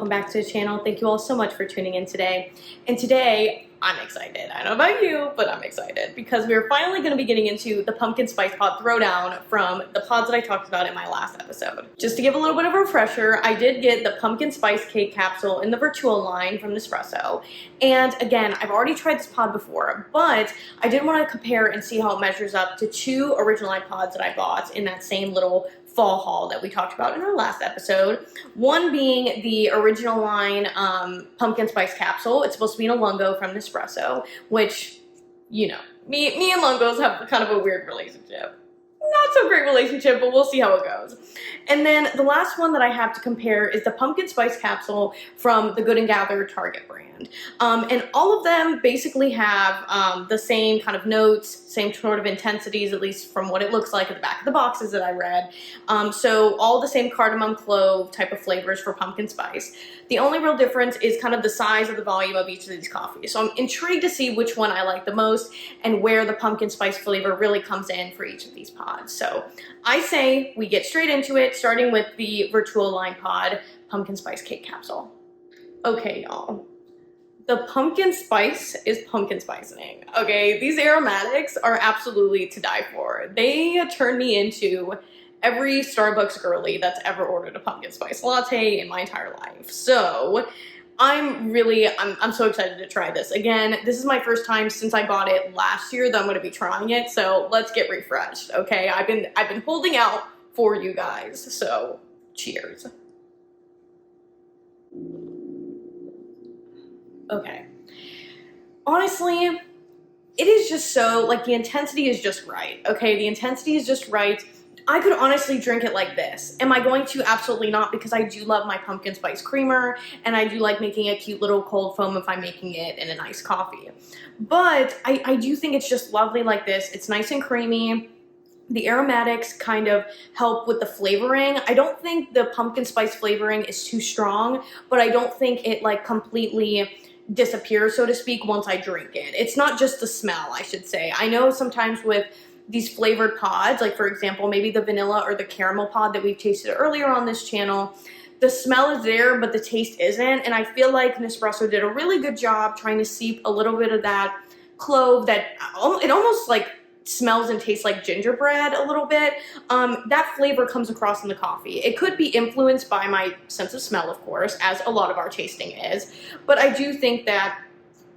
welcome back to the channel. Thank you all so much for tuning in today. And today, I'm excited. I don't know about you, but I'm excited because we're finally going to be getting into the pumpkin spice pod throwdown from the pods that I talked about in my last episode. Just to give a little bit of a refresher, I did get the pumpkin spice cake capsule in the Virtual line from Nespresso. And again, I've already tried this pod before, but I did want to compare and see how it measures up to two original pods that I bought in that same little fall haul that we talked about in our last episode. One being the original line pumpkin spice capsule. It's supposed to be in a lungo from Nespresso, which, you know, me and lungos have kind of a weird relationship. Not so great relationship, but we'll see how it goes. And then the last one that I have to compare is the pumpkin spice capsule from the Good & Gather Target brand. And all of them basically have the same kind of notes, same sort of intensities, at least from what it looks like at the back of the boxes that I read. So all the same cardamom clove type of flavors for pumpkin spice. The only real difference is kind of the size of the volume of each of these coffees. So I'm intrigued to see which one I like the most and where the pumpkin spice flavor really comes in for each of these pods. So I say we get straight into it, starting with the Virtual line pod pumpkin spice cake capsule. Okay, y'all. The pumpkin spice is pumpkin spicing. Okay, these aromatics are absolutely to die for. They turn me into every Starbucks girly that's ever ordered a pumpkin spice latte in my entire life. So I'm so excited to try this. Again, this is my first time since I bought it last year that I'm gonna be trying it. So let's get refreshed, okay? I've been holding out for you guys. So cheers. Okay. Honestly, it is just so, like, the intensity is just right, okay? The intensity is just right. I could honestly drink it like this. Am I going to? Absolutely not, because I do love my pumpkin spice creamer, and I do like making a cute little cold foam if I'm making it in an iced coffee. But I do think it's just lovely like this. It's nice and creamy. The aromatics kind of help with the flavoring. I don't think the pumpkin spice flavoring is too strong, but I don't think it like completely disappears, so to speak, once I drink it. It's not just the smell, I should say. I know sometimes with these flavored pods, like for example, maybe the vanilla or the caramel pod that we've tasted earlier on this channel, the smell is there, but the taste isn't. And I feel like Nespresso did a really good job trying to seep a little bit of that clove that it almost like smells and tastes like gingerbread a little bit. That flavor comes across in the coffee. It could be influenced by my sense of smell, of course, as a lot of our tasting is, but I do think that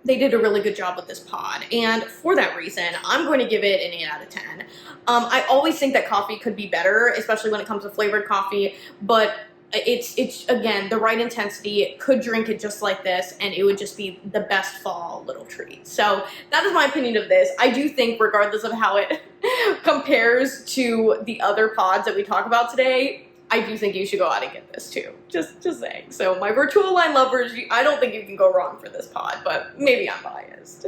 they did a really good job with this pod, and for that reason, I'm going to give it an 8 out of 10. I always think that coffee could be better, especially when it comes to flavored coffee, but it's again, the right intensity. Could drink it just like this, and it would just be the best fall little treat. So that is my opinion of this. I do think, regardless of how it compares to the other pods that we talk about today, I do think you should go out and get this too. Just saying. So my Virtual line lovers, I don't think you can go wrong for this pod, but maybe I'm biased.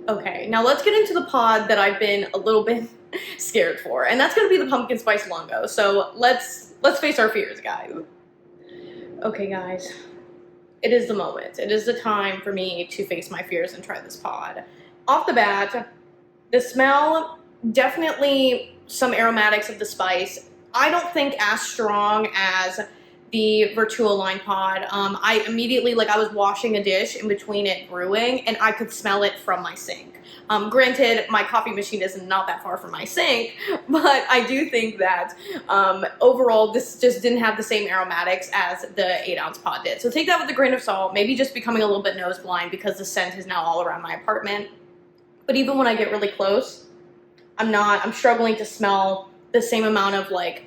Okay, now let's get into the pod that I've been a little bit scared for, and that's gonna be the pumpkin spice lungo. So let's face our fears, guys. Okay, guys, it is the moment. It is the time for me to face my fears and try this pod. Off the bat, the smell, definitely some aromatics of the spice. I don't think as strong as the Virtual line pod. I immediately, like I was washing a dish in between it brewing, and I could smell it from my sink. Granted, my coffee machine is not that far from my sink, but I do think that overall this just didn't have the same aromatics as the 8-ounce pod did. So take that with a grain of salt, maybe just becoming a little bit nose blind because the scent is now all around my apartment. But even when I get really close, I'm struggling to smell the same amount of like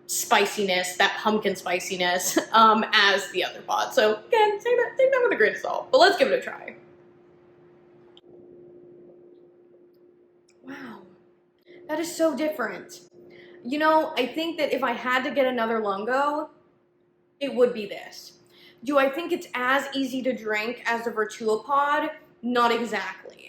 spiciness, that pumpkin spiciness, as the other pod. So again, take that with a grain of salt. But let's give it a try. Wow, that is so different. You know, I think that if I had to get another lungo, it would be this. Do I think it's as easy to drink as the Virtual pod? Not exactly.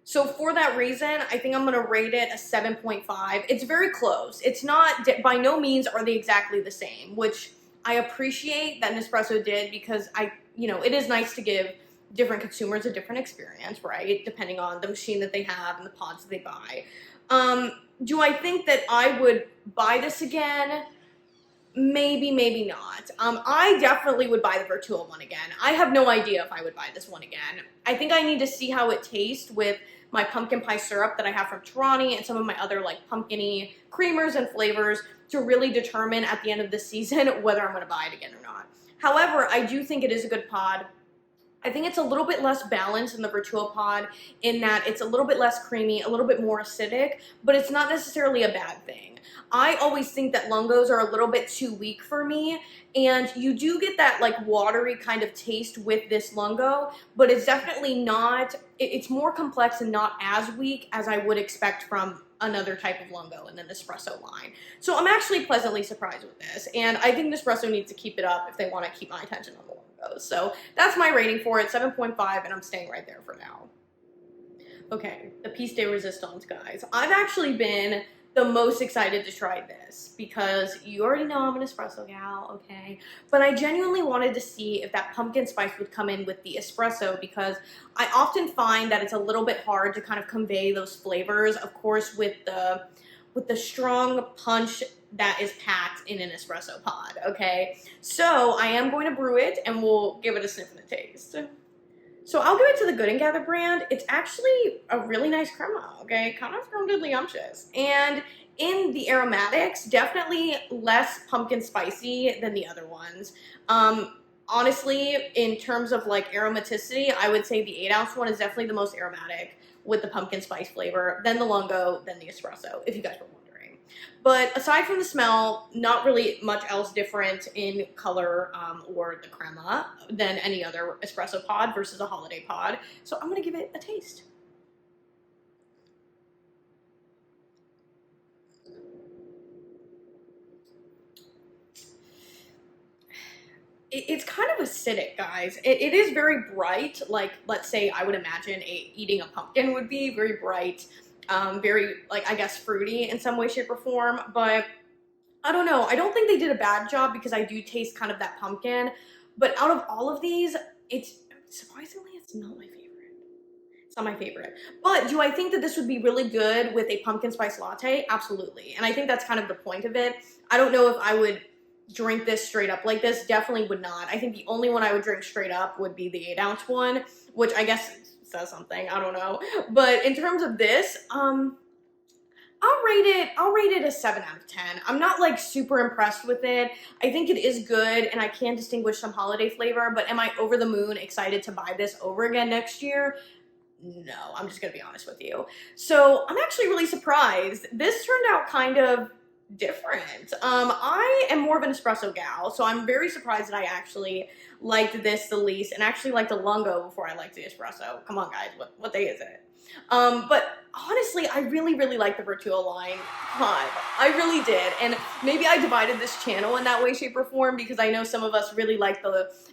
So for that reason, I think I'm gonna rate it a 7.5. It's very close. It's not, by no means are they exactly the same, which I appreciate that Nespresso did, because it is nice to give different consumers a different experience, right? Depending on the machine that they have and the pods that they buy. Do I think that I would buy this again? maybe, maybe not. I definitely would buy the Vertuo one again. I have no idea if I would buy this one again. I think I need to see how it tastes with my pumpkin pie syrup that I have from Tarani and some of my other like pumpkin-y creamers and flavors to really determine at the end of the season whether I'm going to buy it again or not. However, I do think it is a good pod. I think it's a little bit less balanced in the Vertuo pod in that it's a little bit less creamy, a little bit more acidic, but it's not necessarily a bad thing. I always think that lungos are a little bit too weak for me, and you do get that like watery kind of taste with this lungo, but it's definitely not, it's more complex and not as weak as I would expect from another type of lungo in the Nespresso line. So I'm actually pleasantly surprised with this, and I think Nespresso needs to keep it up if they want to keep my attention on the lungos. So that's my rating for it, 7.5, and I'm staying right there for now. Okay, the piece de resistance, guys. I've actually been the most excited to try this because you already know I'm an espresso gal, okay? But I genuinely wanted to see if that pumpkin spice would come in with the espresso because I often find that it's a little bit hard to kind of convey those flavors, of course, with the strong punch that is packed in an espresso pod, okay? So I am going to brew it and we'll give it a sniff and a taste. So I'll give it to the Good & Gather brand. It's actually a really nice crema, okay? Kind of scrumptiously. And in the aromatics, definitely less pumpkin spicy than the other ones. Honestly, in terms of like aromaticity, I would say the 8-ounce one is definitely the most aromatic with the pumpkin spice flavor, then the lungo, then the espresso, if you guys were wondering. But aside from the smell, not really much else different in color or the crema than any other espresso pod versus a holiday pod. So I'm gonna give it a taste. It's kind of acidic, guys. It is very bright, like let's say I would imagine eating a pumpkin would be very bright. Very, like, I guess fruity in some way, shape, or form, but I don't know. I don't think they did a bad job because I do taste kind of that pumpkin, but out of all of these, surprisingly, it's not my favorite. It's not my favorite. But do I think that this would be really good with a pumpkin spice latte? Absolutely. And I think that's kind of the point of it. I don't know if I would drink this straight up like this. Definitely would not. I think the only one I would drink straight up would be the 8-ounce one, which I guess says something, I don't know. But in terms of this, I'll rate it a 7 out of 10. I'm not like super impressed with it. I think it is good and I can distinguish some holiday flavor, but am I over the moon excited to buy this over again next year? No, I'm just gonna be honest with you. So I'm actually really surprised. This turned out kind of different. I am more of an espresso gal, so I'm very surprised that I actually liked this the least and actually liked the lungo before I liked the espresso. Come on, guys, what day is it? But honestly, I really, really like the Vertuo line pod. I really did. And maybe I divided this channel in that way, shape, or form because I know some of us really like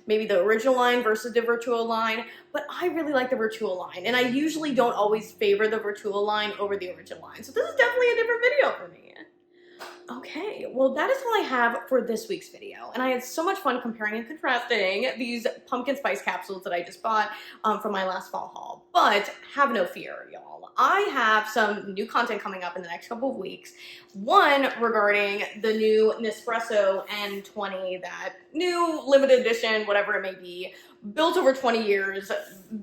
maybe the original line versus the Vertuo line, but I really like the Vertuo line. And I usually don't always favor the Vertuo line over the original line. So this is definitely a different video for me. Okay, well that is all I have for this week's video, and I had so much fun comparing and contrasting these pumpkin spice capsules that I just bought from my last fall haul. But have no fear, y'all. I have some new content coming up in the next couple of weeks. One regarding the new Nespresso N20, that new limited edition, whatever it may be, built over 20 years,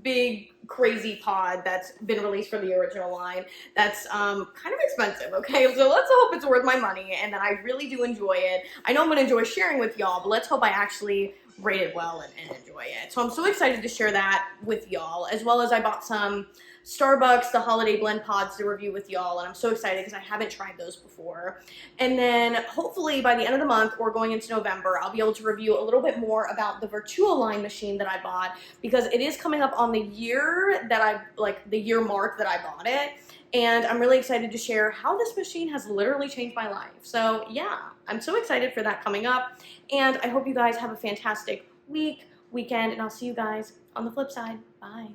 big crazy pod that's been released from the original line that's kind of expensive, okay? So let's hope it's worth my money and that I really do enjoy it. I know I'm going to enjoy sharing with y'all, but let's hope I actually rate it well and enjoy it. So I'm so excited to share that with y'all, as well as I bought some Starbucks, the holiday blend pods to review with y'all, and I'm so excited because I haven't tried those before. And then hopefully by the end of the month or going into November, I'll be able to review a little bit more about the Vertuo line machine that I bought because it is coming up on the year that the year mark that I bought it. And I'm really excited to share how this machine has literally changed my life. So yeah, I'm so excited for that coming up. And I hope you guys have a fantastic weekend, and I'll see you guys on the flip side. Bye.